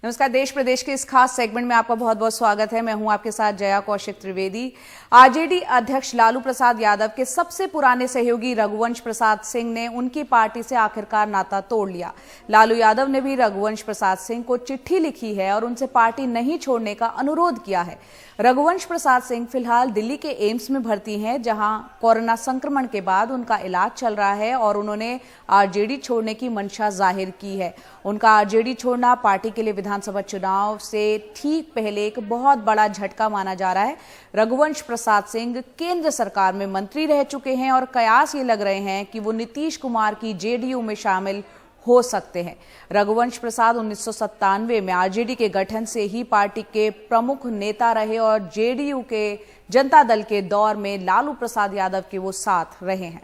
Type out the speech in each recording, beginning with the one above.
नमस्कार। देश प्रदेश के इस खास सेगमेंट में आपका बहुत बहुत स्वागत है। मैं हूं आपके साथ जया कौशिक त्रिवेदी। आरजेडी अध्यक्ष लालू प्रसाद यादव के सबसे पुराने सहयोगी रघुवंश प्रसाद सिंह ने उनकी पार्टी से आखिरकार नाता तोड़ लिया। लालू यादव ने भी रघुवंश प्रसाद सिंह को चिट्ठी लिखी है और उनसे पार्टी नहीं छोड़ने का अनुरोध किया है। रघुवंश प्रसाद सिंह फिलहाल दिल्ली के एम्स में भर्ती हैं, जहां कोरोना संक्रमण के बाद उनका इलाज चल रहा है और उन्होंने आरजेडी छोड़ने की मंशा जाहिर की है। उनका आरजेडी छोड़ना पार्टी के लिए विधानसभा चुनाव से ठीक पहले एक बहुत बड़ा झटका माना जा रहा है। रघुवंश प्रसाद सिंह केंद्र सरकार में मंत्री रह चुके हैं और कयास ये लग रहे हैं कि वो नीतीश कुमार की जेडीयू में शामिल हो सकते हैं। रघुवंश प्रसाद 1997 में आरजेडी के गठन से ही पार्टी के प्रमुख नेता रहे और जेडीयू के जनता दल के दौर में लालू प्रसाद यादव के वो साथ रहे हैं।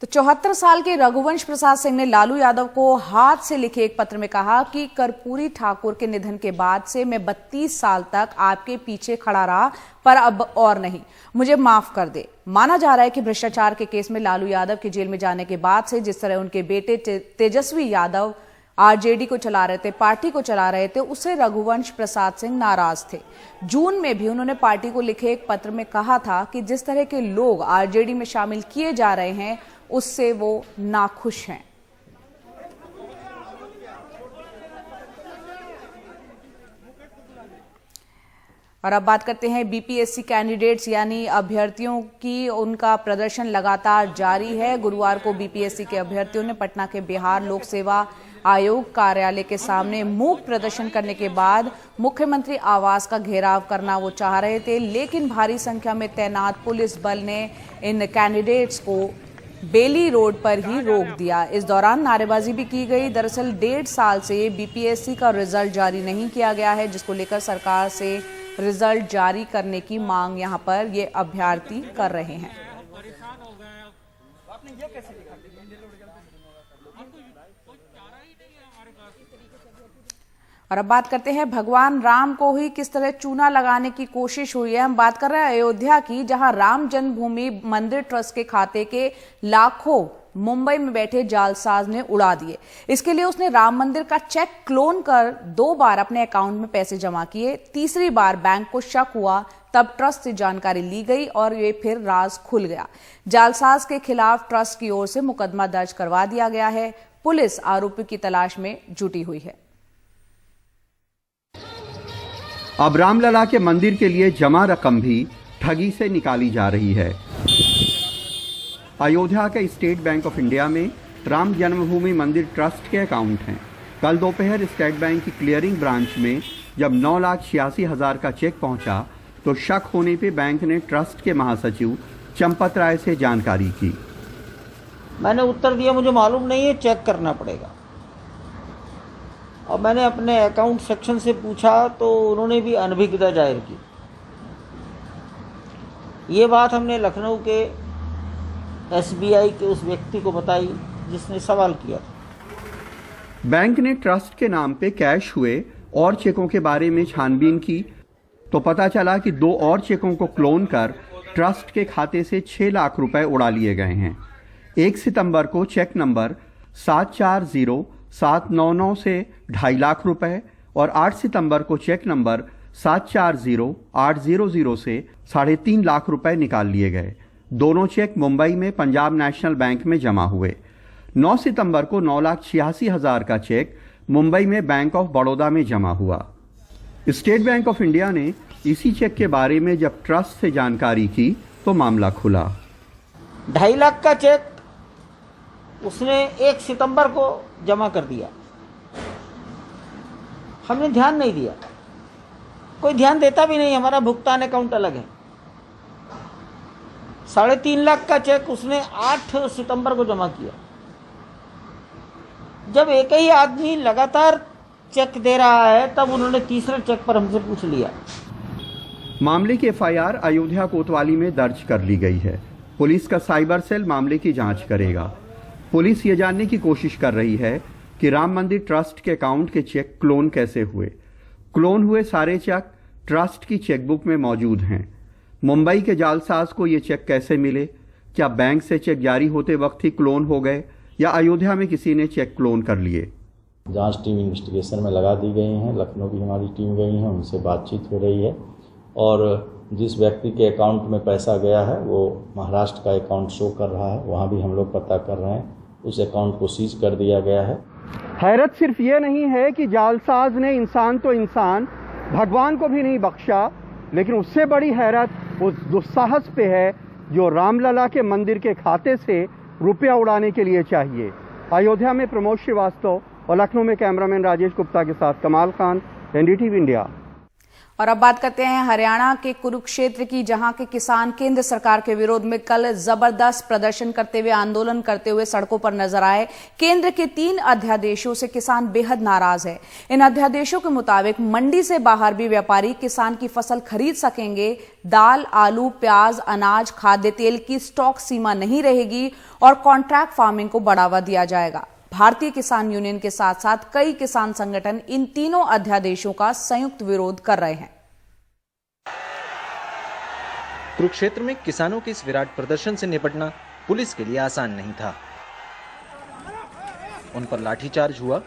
तो 74 साल के रघुवंश प्रसाद सिंह ने लालू यादव को हाथ से लिखे एक पत्र में कहा कि कर्पूरी ठाकुर के निधन के बाद से मैं 32 साल तक आपके पीछे खड़ा रहा, पर अब और नहीं, मुझे माफ कर दे। माना जा रहा है कि भ्रष्टाचार के केस में लालू यादव के जेल में जाने के बाद से जिस तरह उनके बेटे तेजस्वी यादव आरजेडी को चला रहे थे, पार्टी को चला रहे थे, उससे रघुवंश प्रसाद सिंह नाराज थे। जून में भी उन्होंने पार्टी को लिखे एक पत्र में कहा था कि जिस तरह के लोग आरजेडी में शामिल किए जा रहे हैं उससे वो नाखुश हैं। और अब बात करते हैं बीपीएससी कैंडिडेट्स यानी अभ्यर्थियों की। उनका प्रदर्शन लगातार जारी है। गुरुवार को बीपीएससी के अभ्यर्थियों ने पटना के बिहार लोक सेवा आयोग कार्यालय के सामने मूक प्रदर्शन करने के बाद मुख्यमंत्री आवास का घेराव करना वो चाह रहे थे, लेकिन भारी संख्या में तैनात पुलिस बल ने इन कैंडिडेट्स को बेली रोड पर ही रोक दिया। इस दौरान नारेबाजी भी की गई। दरअसल 1.5 साल से बीपीएससी का रिजल्ट जारी नहीं किया गया है, जिसको लेकर सरकार से रिजल्ट जारी करने की मांग यहां पर ये अभ्यर्थी कर रहे हैं। और अब बात करते हैं भगवान राम को ही किस तरह चूना लगाने की कोशिश हुई है। हम बात कर रहे हैं अयोध्या की, जहां राम जन्मभूमि मंदिर ट्रस्ट के खाते के लाखों मुंबई में बैठे जालसाज ने उड़ा दिए। इसके लिए उसने राम मंदिर का चेक क्लोन कर 2 बार अपने अकाउंट में पैसे जमा किए। तीसरी बार बैंक को शक हुआ, तब ट्रस्ट से जानकारी ली गई और ये फिर राज खुल गया। जालसाज के खिलाफ ट्रस्ट की ओर से मुकदमा दर्ज करवा दिया गया है। पुलिस आरोपी की तलाश में जुटी हुई है। अब रामलला के मंदिर के लिए जमा रकम भी ठगी से निकाली जा रही है। अयोध्या के स्टेट बैंक ऑफ इंडिया में राम जन्मभूमि मंदिर ट्रस्ट के अकाउंट हैं। कल दोपहर स्टेट बैंक की क्लियरिंग ब्रांच में जब 9,86,000 का चेक पहुंचा तो शक होने पे बैंक ने ट्रस्ट के महासचिव चंपत राय से जानकारी की। मैंने उत्तर दिया मुझे मालूम नहीं है, चेक करना पड़ेगा। और मैंने अपने अकाउंट सेक्शन से पूछा तो उन्होंने भी अनभिज्ञता जाहिर की। ये बात हमने लखनऊ के एसबीआई के उस व्यक्ति को बताई जिसने सवाल किया था। बैंक ने ट्रस्ट के नाम पे कैश हुए और चेकों के बारे में छानबीन की तो पता चला कि 2 और चेकों को क्लोन कर ट्रस्ट के खाते से 6 लाख रुपए उड़ा लिए गए हैं। 1 सितंबर को चेक नंबर 740799 से 2.5 लाख रुपए और 8 सितंबर को चेक नंबर 740800 से 3.5 लाख रुपए निकाल लिए गए। दोनों चेक मुंबई में पंजाब नेशनल बैंक में जमा हुए। 9 सितंबर को 9,86,000 का चेक मुंबई में बैंक ऑफ बड़ौदा में जमा हुआ। स्टेट बैंक ऑफ इंडिया ने इसी चेक के बारे में जब ट्रस्ट से जानकारी की तो मामला खुला। 2.5 लाख का चेक उसने 1 सितंबर को जमा कर दिया। हमने ध्यान नहीं दिया, कोई ध्यान देता भी नहीं, हमारा भुगतान अकाउंट अलग है। 3.5 लाख का चेक उसने 8 सितंबर को जमा किया। जब एक ही आदमी लगातार चेक दे रहा है तब उन्होंने तीसरे चेक पर हमसे पूछ लिया। मामले की एफआईआर अयोध्या कोतवाली में दर्ज कर ली गई है। पुलिस का साइबर सेल मामले की जांच करेगा। पुलिस ये जानने की कोशिश कर रही है कि राम मंदिर ट्रस्ट के अकाउंट के चेक क्लोन कैसे हुए। क्लोन हुए सारे चेक ट्रस्ट की चेकबुक में मौजूद हैं। मुंबई के जालसाज को ये चेक कैसे मिले, क्या बैंक से चेक जारी होते वक्त ही क्लोन हो गए या अयोध्या में किसी ने चेक क्लोन कर लिए? जांच टीम इन्वेस्टिगेशन में लगा दी गई हैं। लखनऊ की हमारी टीम गई है, उनसे बातचीत हो रही है और जिस व्यक्ति के अकाउंट में पैसा गया है वो महाराष्ट्र का अकाउंट शो कर रहा है, वहाँ भी हम लोग पता कर रहे हैं, उस अकाउंट को सीज कर दिया गया है। हैरत सिर्फ ये नहीं है कि जालसाज ने इंसान तो इंसान, भगवान को भी नहीं बख्शा, लेकिन उससे बड़ी हैरत उस दुस्साहस पे है जो रामलला के मंदिर के खाते से रुपया उड़ाने के लिए चाहिए। अयोध्या में प्रमोद श्रीवास्तव और लखनऊ में कैमरामैन राजेश गुप्ता के साथ कमाल खान, एनडीटीवी इंडिया। और अब बात करते हैं हरियाणा के कुरुक्षेत्र की, जहां के किसान केंद्र सरकार के विरोध में कल जबरदस्त प्रदर्शन करते हुए, आंदोलन करते हुए सड़कों पर नजर आए। केंद्र के 3 अध्यादेशों से किसान बेहद नाराज है। इन अध्यादेशों के मुताबिक मंडी से बाहर भी व्यापारी किसान की फसल खरीद सकेंगे। दाल, आलू, प्याज, अनाज, खाद्य तेल की स्टॉक सीमा नहीं रहेगी और कॉन्ट्रैक्ट फार्मिंग को बढ़ावा दिया जाएगा। भारतीय किसान यूनियन के साथ साथ कई किसान संगठन इन तीनों अध्यादेशों का संयुक्त विरोध कर रहे हैं। कुरुक्षेत्र में किसानों के इस विराट प्रदर्शन से निपटना पुलिस के लिए आसान नहीं था। उन पर लाठीचार्ज हुआ।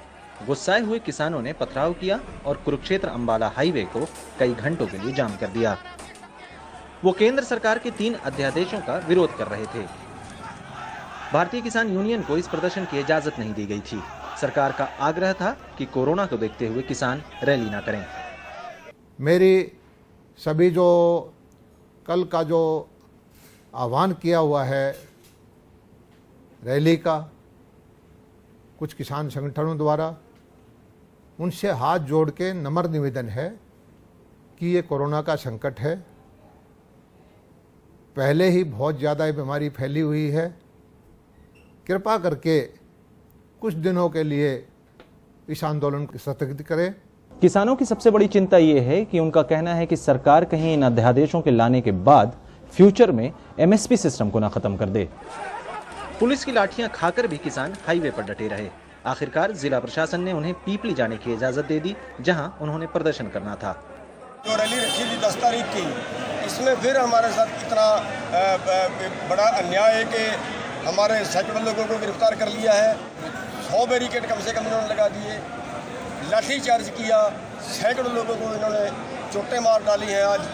गुस्साए हुए किसानों ने पथराव किया और कुरुक्षेत्र अंबाला हाईवे को कई घंटों के लिए जाम कर दिया। वो केंद्र सरकार के 3 अध्यादेशों का विरोध कर रहे थे। भारतीय किसान यूनियन को इस प्रदर्शन की इजाजत नहीं दी गई थी। सरकार का आग्रह था कि कोरोना को देखते हुए किसान रैली ना करें। मेरी सभी जो कल का जो आह्वान किया हुआ है रैली का कुछ किसान संगठनों द्वारा, उनसे हाथ जोड़ के नम्र निवेदन है कि ये कोरोना का संकट है, पहले ही बहुत ज़्यादा ये बीमारी फैली हुई है, कृपा करके कुछ दिनों के लिए इस आंदोलन को स्थगित करें। किसानों की सबसे बड़ी चिंता ये है कि उनका कहना है कि सरकार कहीं इन अध्यादेशों के लाने के बाद फ्यूचर में एमएसपी सिस्टम को ना खत्म कर दे। पुलिस की लाठियां खाकर भी किसान हाईवे पर डटे रहे। आखिरकार जिला प्रशासन ने उन्हें पीपली जाने की इजाजत दे दी, जहां उन्होंने प्रदर्शन करना था। जो रैली रखी थी 10 तारीख की, इसमें फिर हमारे साथ इतना बड़ा अन्याय है कि हमारे सैकड़ों लोगों को गिरफ्तार कर लिया है। 100 बैरिकेड कम से कम इन्होंने लगा दिए, लाठीचार्ज किया, सैकड़ों लोगों को इन्होंने चोटें मार डाली हैं। आज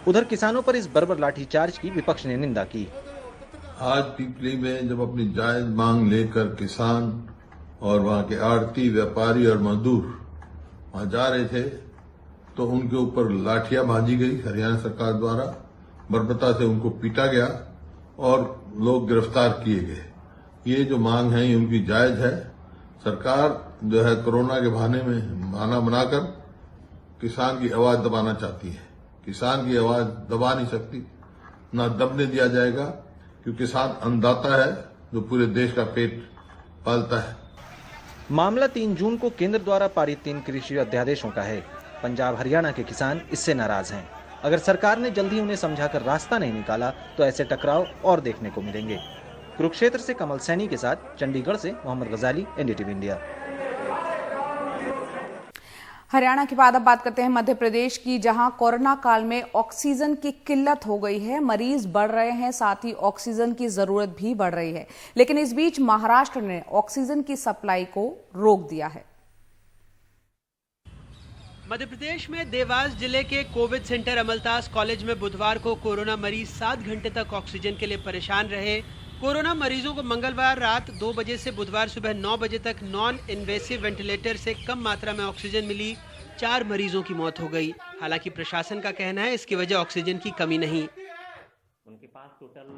उधर किसानों पर इस बर्बर लाठीचार्ज की विपक्ष ने निंदा की। आज पीपली में जब अपनी जायज मांग लेकर किसान और वहां के आड़ती, व्यापारी और मजदूर वहां जा रहे थे तो उनके ऊपर लाठियां भांजी गई हरियाणा सरकार द्वारा, बर्बरता से उनको पीटा गया और लोग गिरफ्तार किए गए। ये जो मांग है उनकी जायज है। सरकार जो है कोरोना के बहाना बनाकर किसान की आवाज दबाना चाहती है। किसान की आवाज दबा नहीं सकती, ना दबने दिया जाएगा, क्योंकि किसान अन्नदाता है जो पूरे देश का पेट पालता है। मामला 3 जून को केंद्र द्वारा पारित 3 कृषि अध्यादेशों का है। पंजाब हरियाणा के किसान इससे नाराज हैं। अगर सरकार ने जल्दी उन्हें समझाकर रास्ता नहीं निकाला तो ऐसे टकराव और देखने को मिलेंगे। कुरुक्षेत्र से कमल सैनी के साथ चंडीगढ़ से मोहम्मद गजाली, एनडीटीवी इंडिया। हरियाणा के बाद अब बात करते हैं मध्य प्रदेश की, जहां कोरोना काल में ऑक्सीजन की किल्लत हो गई है। मरीज बढ़ रहे हैं, साथ ही ऑक्सीजन की जरूरत भी बढ़ रही है। लेकिन इस बीच महाराष्ट्र ने ऑक्सीजन की सप्लाई को रोक दिया है। मध्य प्रदेश में देवास जिले के कोविड सेंटर अमलतास कॉलेज में बुधवार को कोरोना मरीज 7 घंटे तक ऑक्सीजन के लिए परेशान रहे। कोरोना मरीजों को मंगलवार रात 2 बजे से बुधवार सुबह 9 बजे तक नॉन इन्वेसिव वेंटिलेटर से कम मात्रा में ऑक्सीजन मिली। 4 मरीजों की मौत हो गई। हालांकि प्रशासन का कहना है इसकी वजह ऑक्सीजन की कमी नहीं।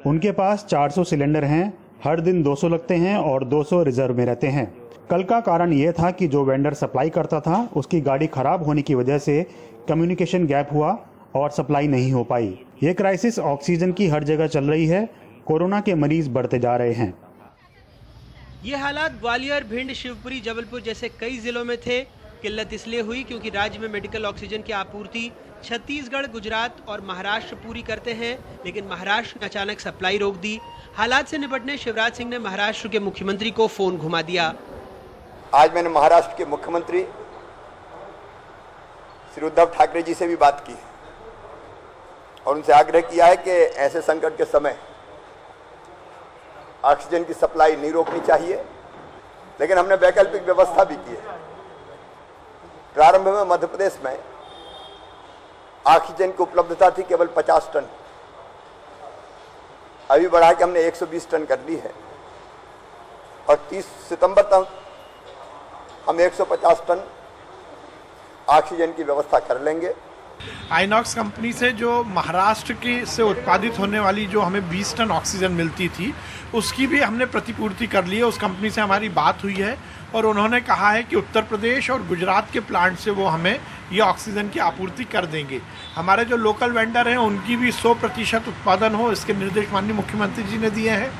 उनके पास 400 सिलेंडर हैं, हर दिन 200 लगते हैं और 200 रिजर्व में रहते हैं। कल का कारण यह था कि जो वेंडर सप्लाई करता था उसकी गाड़ी खराब होने की वजह से कम्युनिकेशन गैप हुआ और सप्लाई नहीं हो पाई। ये क्राइसिस ऑक्सीजन की हर जगह चल रही है। कोरोना के मरीज बढ़ते जा रहे हैं। ये हालात ग्वालियर, भिंड, शिवपुरी, जबलपुर जैसे कई जिलों में थे। किल्लत इसलिए हुई क्योंकि राज्य में मेडिकल ऑक्सीजन की आपूर्ति छत्तीसगढ़, गुजरात और महाराष्ट्र पूरी करते हैं, लेकिन महाराष्ट्र ने अचानक सप्लाई रोक दी। हालात से निपटने शिवराज सिंह ने महाराष्ट्र के मुख्यमंत्री को फोन घुमा दिया। आज मैंने महाराष्ट्र के मुख्यमंत्री श्री उद्धव ठाकरे जी से भी बात की और उनसे आग्रह किया है कि ऐसे संकट के समय ऑक्सीजन की सप्लाई नहीं रोकनी चाहिए, लेकिन हमने वैकल्पिक व्यवस्था भी की है। प्रारंभ में मध्य प्रदेश में ऑक्सीजन की उपलब्धता थी केवल 50 टन, अभी बढ़ा के हमने 120 टन कर ली है और 30 सितंबर तक हम 150 टन ऑक्सीजन की व्यवस्था कर लेंगे। आइनॉक्स कंपनी से जो महाराष्ट्र की से उत्पादित होने वाली जो हमें 20 टन ऑक्सीजन मिलती थी, उसकी भी हमने प्रतिपूर्ति कर ली है। उस कंपनी से हमारी बात हुई है और उन्होंने कहा है कि उत्तर प्रदेश और गुजरात के प्लांट से वो हमें ये ऑक्सीजन की आपूर्ति कर देंगे। हमारे जो लोकल वेंडर हैं उनकी भी 100% उत्पादन हो, इसके निर्देश माननीय मुख्यमंत्री जी ने दिए हैं।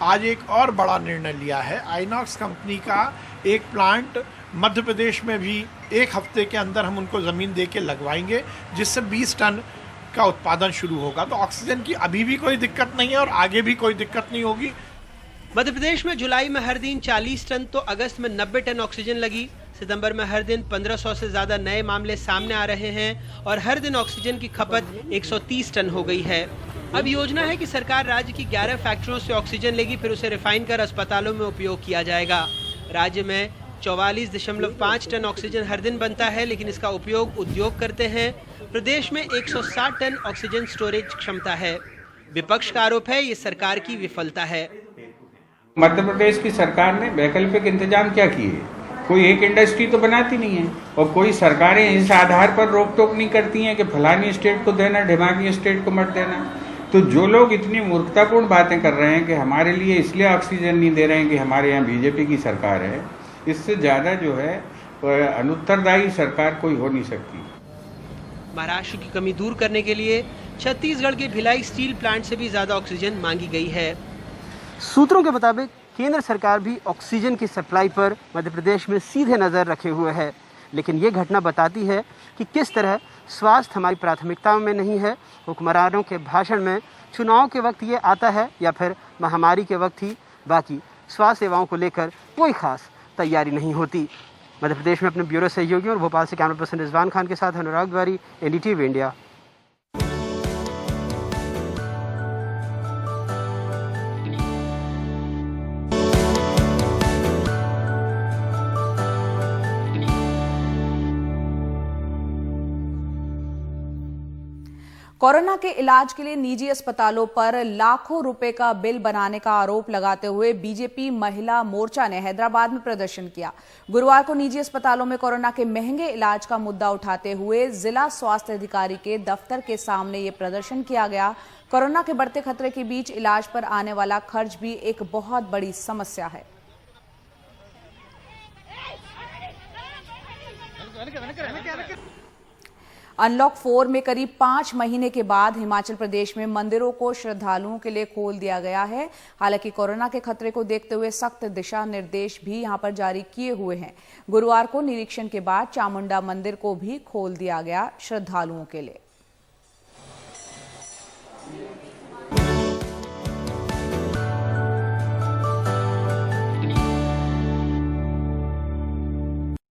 आज एक और बड़ा निर्णय लिया है, आइनॉक्स कंपनी का एक प्लांट मध्य प्रदेश में भी 1 हफ्ते के अंदर हम उनको ज़मीन दे के लगवाएंगे, जिससे 20 टन का उत्पादन शुरू होगा। तो ऑक्सीजन की अभी भी कोई दिक्कत नहीं है और आगे भी कोई दिक्कत नहीं होगी। मध्य प्रदेश में जुलाई में हर दिन 40 टन तो अगस्त में 90 टन ऑक्सीजन लगी। सितंबर में हर दिन 1500 से ज्यादा नए मामले सामने आ रहे हैं और हर दिन ऑक्सीजन की खपत 130 टन हो गई है। अब योजना है कि सरकार राज्य की 11 फैक्ट्रियों से ऑक्सीजन लेगी, फिर उसे रिफाइन कर अस्पतालों में उपयोग किया जाएगा। राज्य में 44.5 टन ऑक्सीजन हर दिन बनता है, लेकिन इसका उपयोग उद्योग करते हैं। प्रदेश में 160 टन ऑक्सीजन स्टोरेज क्षमता है। विपक्ष का आरोप है ये सरकार की विफलता है। मध्य प्रदेश की सरकार ने वैकल्पिक इंतजाम क्या किए? कोई एक इंडस्ट्री तो बनाती नहीं है और कोई सरकारें इस आधार पर रोक टोक नहीं करती हैं कि फलानी स्टेट को देना, ढिमाकी स्टेट को मत देना। तो जो लोग इतनी मूर्खतापूर्ण बातें कर रहे हैं कि हमारे लिए इसलिए ऑक्सीजन नहीं दे रहे हैं कि हमारे यहाँ बीजेपी की सरकार है, इससे ज़्यादा जो है अनुत्तरदायी सरकार कोई हो नहीं सकती। महाराष्ट्र की कमी दूर करने के लिए छत्तीसगढ़ के भिलाई स्टील प्लांट से भी ज्यादा ऑक्सीजन मांगी गई है। सूत्रों के मुताबिक केंद्र सरकार भी ऑक्सीजन की सप्लाई पर मध्य प्रदेश में सीधे नज़र रखे हुए है, लेकिन ये घटना बताती है कि किस तरह स्वास्थ्य हमारी प्राथमिकताओं में नहीं है। हुक्मरानों के भाषण में चुनाव के वक्त ये आता है या फिर महामारी के वक्त ही, बाकी स्वास्थ्य सेवाओं को लेकर कोई खास तैयारी नहीं होती। मध्य प्रदेश में अपने ब्यूरो सहयोगियों और भोपाल से कैमरा पर्सन रिजवान खान के साथ अनुराग द्वारी, NDTV इंडिया। कोरोना के इलाज के लिए निजी अस्पतालों पर लाखों रुपए का बिल बनाने का आरोप लगाते हुए बीजेपी महिला मोर्चा ने हैदराबाद में प्रदर्शन किया। गुरुवार को निजी अस्पतालों में कोरोना के महंगे इलाज का मुद्दा उठाते हुए जिला स्वास्थ्य अधिकारी के दफ्तर के सामने ये प्रदर्शन किया गया। कोरोना के बढ़ते खतरे के बीच इलाज पर आने वाला खर्च भी एक बहुत बड़ी समस्या है। अनलॉक 4 में करीब 5 महीने के बाद हिमाचल प्रदेश में मंदिरों को श्रद्धालुओं के लिए खोल दिया गया है। हालांकि कोरोना के खतरे को देखते हुए सख्त दिशा निर्देश भी यहां पर जारी किए हुए हैं। गुरुवार को निरीक्षण के बाद चामुंडा मंदिर को भी खोल दिया गया श्रद्धालुओं के लिए।